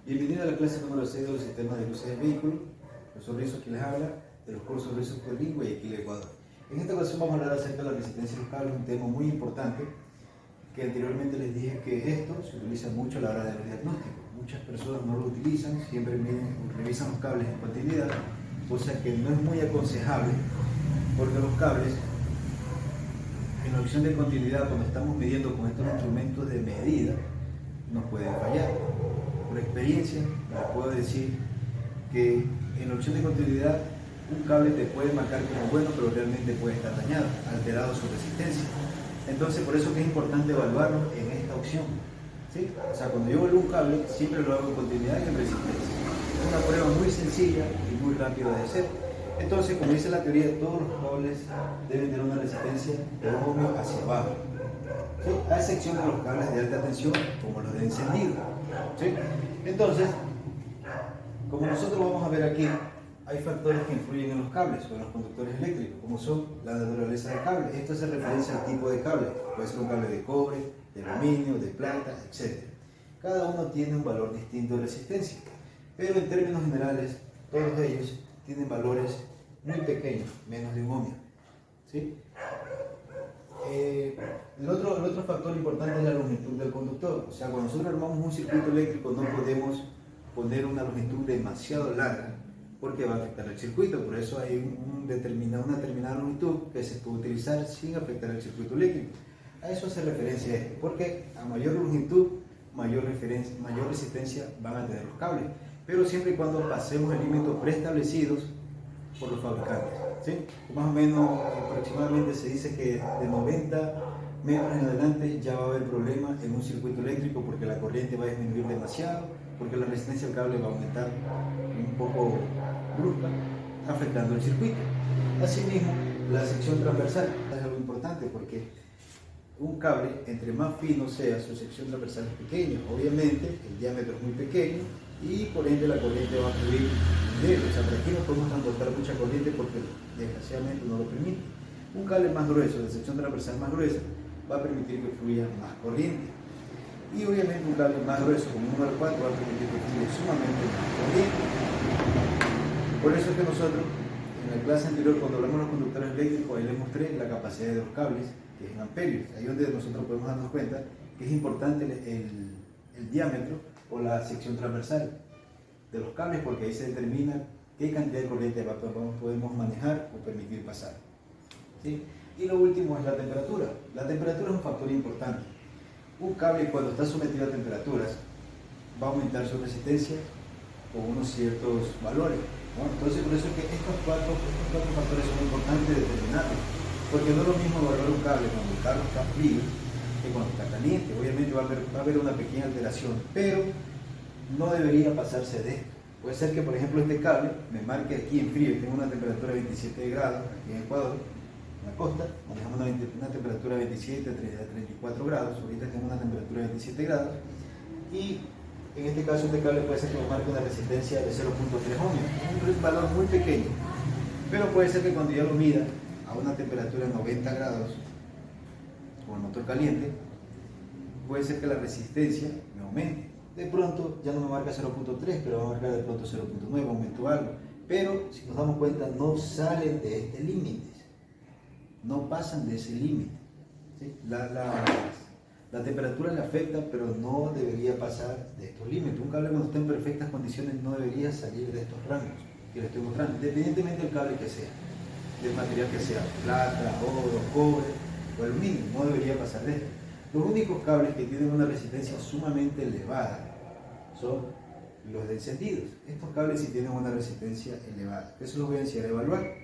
Bienvenido a la clase número 6 de los sistemas de luces del vehículo. Yo soy Rizzo, quien les habla, de los cursos Rizzo Lingua y Equile Ecuador. En esta ocasión vamos a hablar acerca de la resistencia de los cables, un tema muy importante que anteriormente les dije que esto se utiliza mucho a la hora de los diagnósticos. Muchas personas no lo utilizan, siempre revisan los cables en continuidad, cosa que no es muy aconsejable porque los cables en la opción de continuidad, cuando estamos midiendo con estos instrumentos de medida, nos pueden fallar. Por experiencia, les puedo decir que en la opción de continuidad un cable te puede marcar como bueno, pero realmente puede estar dañado, alterado su resistencia. Entonces, por eso que es importante evaluarlo en esta opción, ¿sí? O sea, cuando yo evalúo un cable, siempre lo hago en continuidad y en resistencia. Es una prueba muy sencilla y muy rápida de hacer. Entonces, como dice la teoría, todos los cables deben tener una resistencia de 1 ohmio hacia abajo, ¿sí? A excepción de los cables de alta tensión, como los de encendido, ¿sí? Entonces, como nosotros vamos a ver aquí, hay factores que influyen en los cables o en los conductores eléctricos, como son la naturaleza del cable. Esto hace referencia al tipo de cable. Puede ser un cable de cobre, de aluminio, de plata, etc. Cada uno tiene un valor distinto de resistencia, pero en términos generales, todos ellos tienen valores muy pequeños, menos de 1 ohmio, ¿sí? El otro factor importante es la longitud del conductor. O sea, cuando nosotros armamos un circuito eléctrico no podemos poner una longitud demasiado larga porque va a afectar el circuito. Por eso hay una determinada longitud que se puede utilizar sin afectar el circuito eléctrico. A eso hace referencia esto, porque a mayor longitud, mayor resistencia van a tener los cables, pero siempre y cuando pasemos el límite preestablecidos por los fabricantes, ¿sí? Más o menos, aproximadamente se dice que de 90 metros en adelante ya va a haber problemas en un circuito eléctrico porque la corriente va a disminuir demasiado, porque la resistencia del cable va a aumentar un poco brusca, afectando el circuito. Asimismo, la sección transversal es algo importante porque un cable, entre más fino sea, su sección transversal es pequeña. Obviamente, el diámetro es muy pequeño y por ende la corriente va a fluir leve. O sea, por aquí no podemos transportar mucha corriente porque desgraciadamente no lo permite. Un cable más grueso, de sección transversal más gruesa, va a permitir que fluya más corriente. Y obviamente un cable más grueso, como un número 4, va a permitir que fluya sumamente más corriente. Por eso es que nosotros, en la clase anterior, cuando hablamos de los conductores eléctricos, ahí les mostré la capacidad de los cables, que es en amperios. Ahí es donde nosotros podemos darnos cuenta que es importante el diámetro o la sección transversal de los cables, porque ahí se determina qué cantidad de corriente podemos manejar o permitir pasar, ¿sí? Y lo último es la temperatura. La temperatura es un factor importante. Un cable, cuando está sometido a temperaturas, va a aumentar su resistencia con unos ciertos valores, ¿no? Entonces, por eso es que estos cuatro factores son importantes de determinarlos, porque no es lo mismo evaluar un cable cuando el cable está frío que cuando está caliente. Obviamente va a haber una pequeña alteración, pero no debería pasarse de esto. Puede ser que, por ejemplo, este cable me marque aquí en frío, tengo una temperatura de 27 grados aquí en Ecuador, en la costa, manejamos una temperatura de 27 a 34 grados, ahorita tengo una temperatura de 27 grados, y en este caso este cable puede ser que me marque una resistencia de 0.3 ohmios, un valor muy pequeño, pero puede ser que cuando yo lo mida a una temperatura de 90 grados, con el motor caliente, puede ser que la resistencia me aumente. De pronto ya no me marca 0.3, pero va a marcar de pronto 0.9, aumentó algo. Pero si nos damos cuenta, no salen de este límite, no pasan de ese límite, ¿sí? La temperatura le afecta, pero no debería pasar de estos límites. Un cable cuando está en perfectas condiciones no debería salir de estos rangos que les estoy mostrando, independientemente del cable que sea, del material que sea, plata, oro, cobre o aluminio, no debería pasar de esto. Los únicos cables que tienen una resistencia sumamente elevada son los de encendidos. Estos cables sí tienen una resistencia elevada. Eso lo voy a enseñar a evaluar.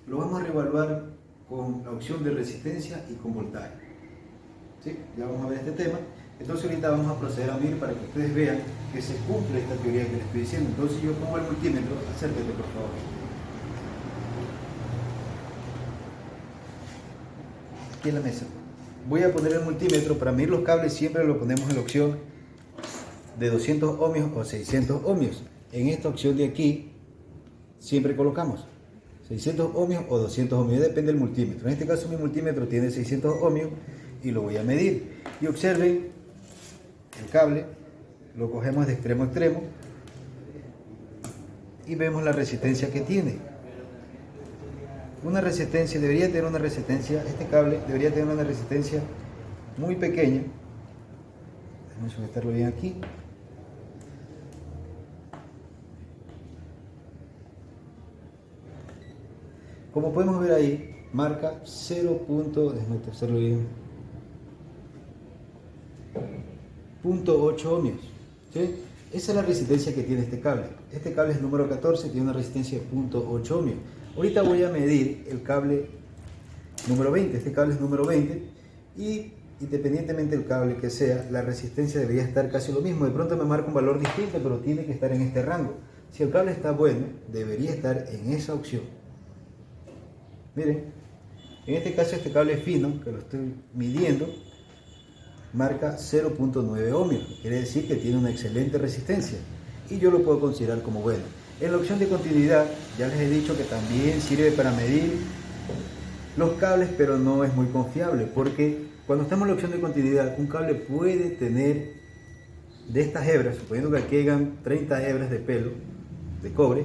Lo vamos a reevaluar con la opción de resistencia y con voltaje, ¿sí? Ya vamos a ver este tema. Entonces ahorita vamos a proceder a medir para que ustedes vean que se cumple esta teoría que les estoy diciendo. Entonces yo pongo el multímetro, acérquete por favor. Aquí en la mesa. Voy a poner el multímetro. Para medir los cables siempre lo ponemos en la opción de 200 ohmios o 600 ohmios. En esta opción de aquí siempre colocamos 600 ohmios o 200 ohmios, depende del multímetro. En este caso mi multímetro tiene 600 ohmios y lo voy a medir. Y observen el cable, lo cogemos de extremo a extremo, y vemos la resistencia que tiene. Una resistencia, debería tener una resistencia, este cable debería tener una resistencia muy pequeña. Vamos a sujetarlo bien aquí. Como podemos ver ahí, marca 0.8 ohmios. ¿Sí? Esa es la resistencia que tiene este cable. Este cable es número 14, tiene una resistencia de 0.8 ohmios. Ahorita voy a medir el cable número 20. Este cable es número 20 y independientemente del cable que sea, la resistencia debería estar casi lo mismo. De pronto me marca un valor distinto, pero tiene que estar en este rango. Si el cable está bueno, debería estar en esa opción. Miren, en este caso este cable es fino, que lo estoy midiendo, marca 0.9 ohmios, quiere decir que tiene una excelente resistencia y yo lo puedo considerar como bueno. En la opción de continuidad ya les he dicho que también sirve para medir los cables, pero no es muy confiable, porque cuando estamos en la opción de continuidad, un cable puede tener de estas hebras, suponiendo que aquí hayan 30 hebras de pelo de cobre,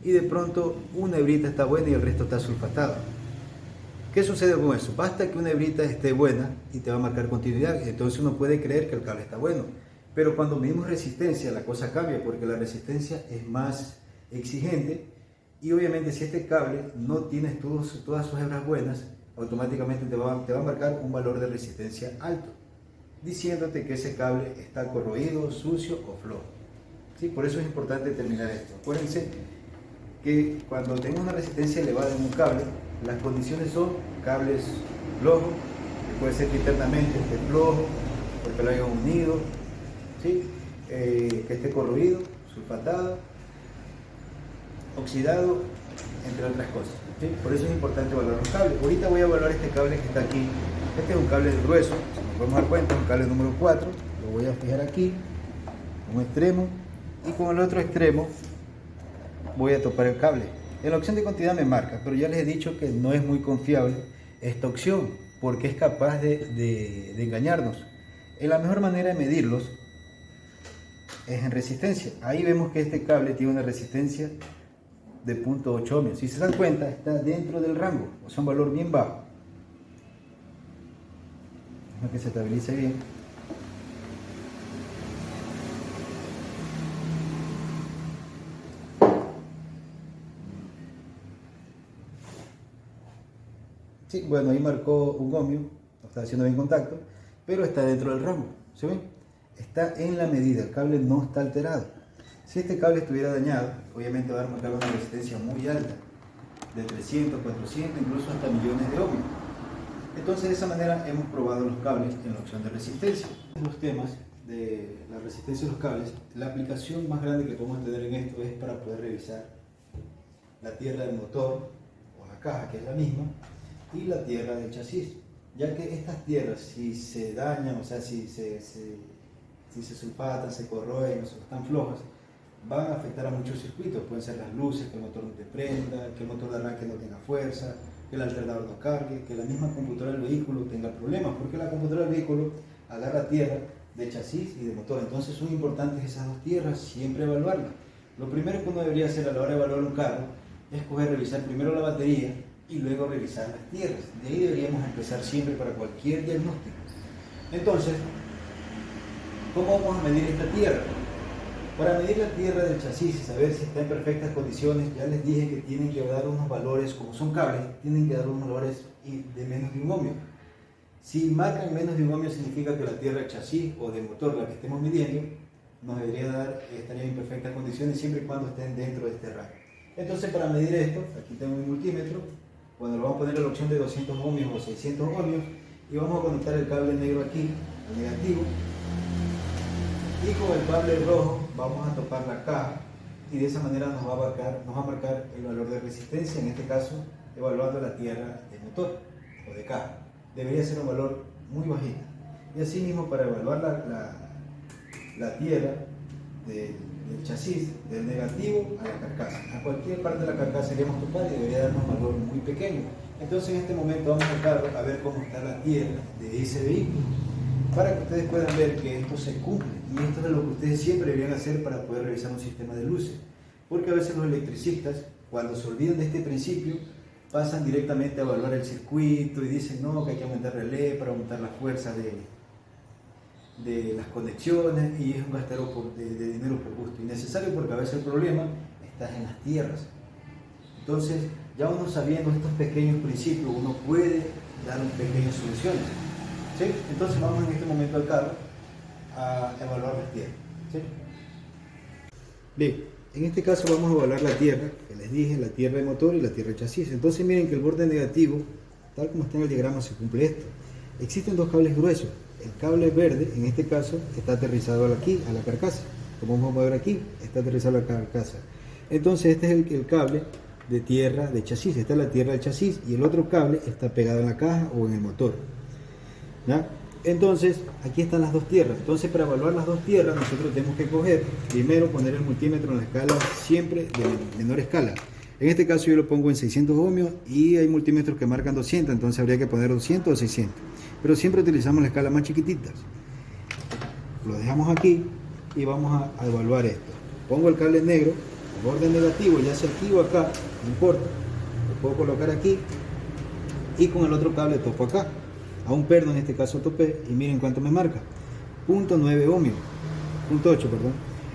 y de pronto una hebrita está buena y el resto está sulfatado. ¿Qué sucede con eso? Basta que una hebrita esté buena y te va a marcar continuidad, entonces uno puede creer que el cable está bueno. Pero cuando medimos resistencia, la cosa cambia, porque la resistencia es más exigente y obviamente si este cable no tiene todas sus hebras buenas, automáticamente te va a marcar un valor de resistencia alto, diciéndote que ese cable está corroído, sucio o flojo. ¿Sí? Por eso es importante determinar esto. Acuérdense que cuando tengo una resistencia elevada en un cable, las condiciones son cables flojos, que puede ser que internamente esté flojo, porque lo hayan unido, ¿sí? Que esté corroído, sulfatado, oxidado, entre otras cosas. ¿Sí? Por eso es importante evaluar los cables. Ahorita voy a evaluar este cable que está aquí. Este es un cable grueso, si nos podemos dar cuenta, es un cable número 4. Lo voy a fijar aquí, un extremo, y con el otro extremo voy a topar el cable. En la opción de continuidad me marca, pero ya les he dicho que no es muy confiable esta opción, porque es capaz de engañarnos. La mejor manera de medirlos es en resistencia. Ahí vemos que este cable tiene una resistencia de 0.8 ohmios. Si se dan cuenta, está dentro del rango, o sea, un valor bien bajo. Déjame que se estabilice bien. Sí, bueno, ahí marcó un ohmio, no está haciendo bien contacto, pero está dentro del rango. ¿Se ven? Está en la medida, el cable no está alterado. Si este cable estuviera dañado, obviamente va a marcar una resistencia muy alta, de 300, 400, incluso hasta millones de ohmios. Entonces, de esa manera hemos probado los cables en la opción de resistencia. En los temas de la resistencia de los cables, la aplicación más grande que podemos tener en esto es para poder revisar la tierra del motor o la caja, que es la misma, y la tierra del chasis, ya que estas tierras, si se dañan, o sea, si se sulfatan, se corroen o están flojas, van a afectar a muchos circuitos. Pueden ser las luces, que el motor no te prenda, que el motor de arranque no tenga fuerza, que el alternador no cargue, que la misma computadora del vehículo tenga problemas, porque la computadora del vehículo agarra tierra de chasis y de motor. Entonces son importantes esas dos tierras, siempre evaluarlas. Lo primero que uno debería hacer a la hora de evaluar un carro es revisar primero la batería y luego revisar las tierras. De ahí deberíamos empezar siempre para cualquier diagnóstico. Entonces, ¿cómo vamos a medir esta tierra? Para medir la tierra del chasis y saber si está en perfectas condiciones, ya les dije que tienen que dar unos valores, como son cables, tienen que dar unos valores de menos de un ohmio. Si marcan menos de un ohmio, significa que la tierra del chasis o del motor, la que estemos midiendo, nos estaría en perfectas condiciones siempre y cuando estén dentro de este rango. Entonces, para medir esto, aquí tengo un multímetro. Bueno, lo vamos a poner en la opción de 200 ohmios o 600 ohmios y vamos a conectar el cable negro aquí, al negativo, y con el cable rojo vamos a topar la caja y de esa manera nos va a marcar el valor de resistencia, en este caso evaluando la tierra de motor o de caja. Debería ser un valor muy bajito. Y así mismo para evaluar la tierra del chasis, del negativo a la carcasa. A cualquier parte de la carcasa queremos tocar y debería darnos un valor muy pequeño. Entonces en este momento vamos al carro a ver cómo está la tierra de ese vehículo, para que ustedes puedan ver que esto se cumple. Y esto es lo que ustedes siempre deberían hacer para poder revisar un sistema de luces. Porque a veces los electricistas, cuando se olvidan de este principio, pasan directamente a evaluar el circuito y dicen no, que hay que aumentar relé para aumentar la fuerza de las conexiones, y es un gastadero de dinero por gusto. Innecesario, porque a veces el problema está en las tierras. Entonces, ya uno sabiendo estos pequeños principios, uno puede dar pequeñas soluciones. ¿Sí? Entonces vamos en este momento al carro a evaluar las tierras. ¿Sí? Bien, en este caso vamos a evaluar la tierra, que les dije, la tierra de motor y la tierra de chasis. Entonces miren que el borde negativo, tal como está en el diagrama, se cumple esto. Existen dos cables gruesos. El cable verde, en este caso, está aterrizado aquí, a la carcasa. Como vamos a ver aquí, está aterrizado a la carcasa. Entonces este es el cable de tierra de chasis. Esta es la tierra del chasis, y el otro cable está pegado en la caja o en el motor. ¿Ya? Entonces, aquí están las dos tierras. Entonces, para evaluar las dos tierras, nosotros tenemos que coger, primero poner el multímetro en la escala siempre de menor escala. En este caso yo lo pongo en 600 ohmios y hay multímetros que marcan 200, entonces habría que poner 200 o 600. Pero siempre utilizamos la escala más chiquititas. Lo dejamos aquí y vamos a evaluar esto. Pongo el cable negro, el borde negativo, ya sea aquí o acá, no importa. Lo puedo colocar aquí y con el otro cable topo acá. A un perno en este caso topé y miren cuánto me marca, 0.9 ohmios, 0.8 perdón.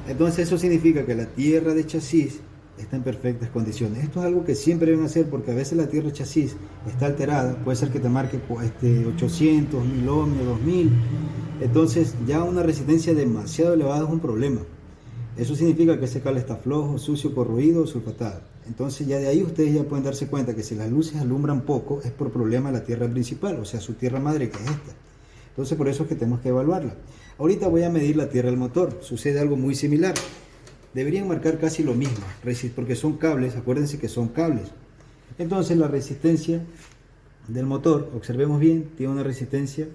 Entonces eso significa que la tierra de chasis está en perfectas condiciones. Esto es algo que siempre deben hacer, porque a veces la tierra de chasis está alterada, puede ser que te marque 800, 1000 ohmios, 2000, entonces ya una resistencia demasiado elevada es un problema. Eso significa que ese cable está flojo, sucio, corroído o sulfatado. Entonces ya de ahí ustedes ya pueden darse cuenta que si las luces alumbran poco es por problema de la tierra principal, o sea su tierra madre, que es esta. Entonces por eso es que tenemos que evaluarla. Ahorita voy a medir la tierra del motor. Sucede algo muy similar. Deberían marcar casi lo mismo, porque son cables, acuérdense que son cables. Entonces la resistencia del motor, observemos bien, tiene una resistencia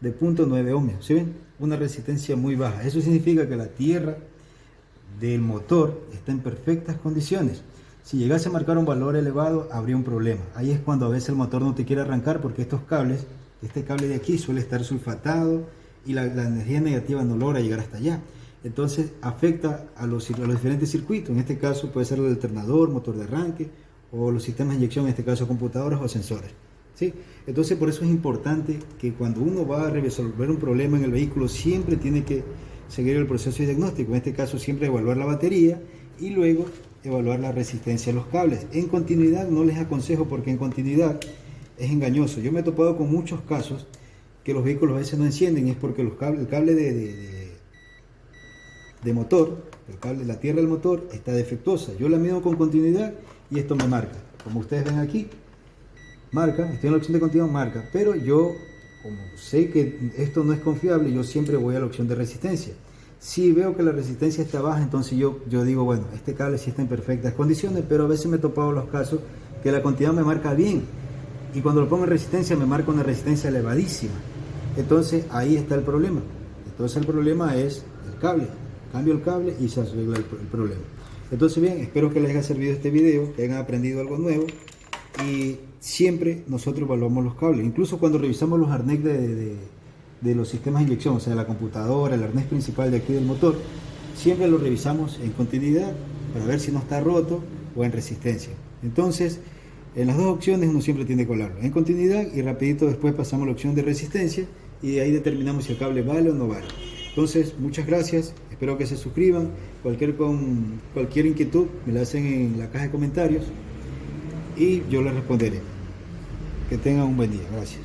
de 0.9 ohmios, ¿sí ven? Una resistencia muy baja. Eso significa que la tierra del motor está en perfectas condiciones. Si llegase a marcar un valor elevado, habría un problema. Ahí es cuando a veces el motor no te quiere arrancar, porque estos cables, este cable de aquí suele estar sulfatado y la energía negativa no logra llegar hasta allá. Entonces afecta a los diferentes circuitos. En este caso puede ser el alternador, motor de arranque, o los sistemas de inyección, en este caso computadoras o sensores. ¿Sí? Entonces por eso es importante que cuando uno va a resolver un problema en el vehículo, siempre tiene que seguir el proceso de diagnóstico. En este caso siempre evaluar la batería y luego evaluar la resistencia de los cables. En continuidad no les aconsejo, porque en continuidad es engañoso. Yo me he topado con muchos casos que los vehículos a veces no encienden, y es porque el cable de motor, la tierra del motor está defectuosa. Yo la mido con continuidad y esto me marca. Como ustedes ven aquí, marca, estoy en la opción de continuidad, marca, pero yo, como sé que esto no es confiable, yo siempre voy a la opción de resistencia. Si veo que la resistencia está baja, entonces yo digo, bueno, este cable sí está en perfectas condiciones, pero a veces me he topado los casos que la continuidad me marca bien, y cuando lo pongo en resistencia me marca una resistencia elevadísima. Entonces ahí está el problema. Entonces el problema es el cable. Cambio el cable y se arregla el problema. Entonces bien, espero que les haya servido este video, que hayan aprendido algo nuevo, y siempre nosotros evaluamos los cables. Incluso cuando revisamos los arnés de los sistemas de inyección, o sea, la computadora, el arnés principal de aquí del motor, siempre lo revisamos en continuidad para ver si no está roto o en resistencia. Entonces, en las dos opciones uno siempre tiene que evaluarlo, en continuidad, y rapidito después pasamos a la opción de resistencia, y de ahí determinamos si el cable vale o no vale. Entonces, muchas gracias, espero que se suscriban. Cualquier inquietud me la hacen en la caja de comentarios y yo les responderé. Que tengan un buen día. Gracias.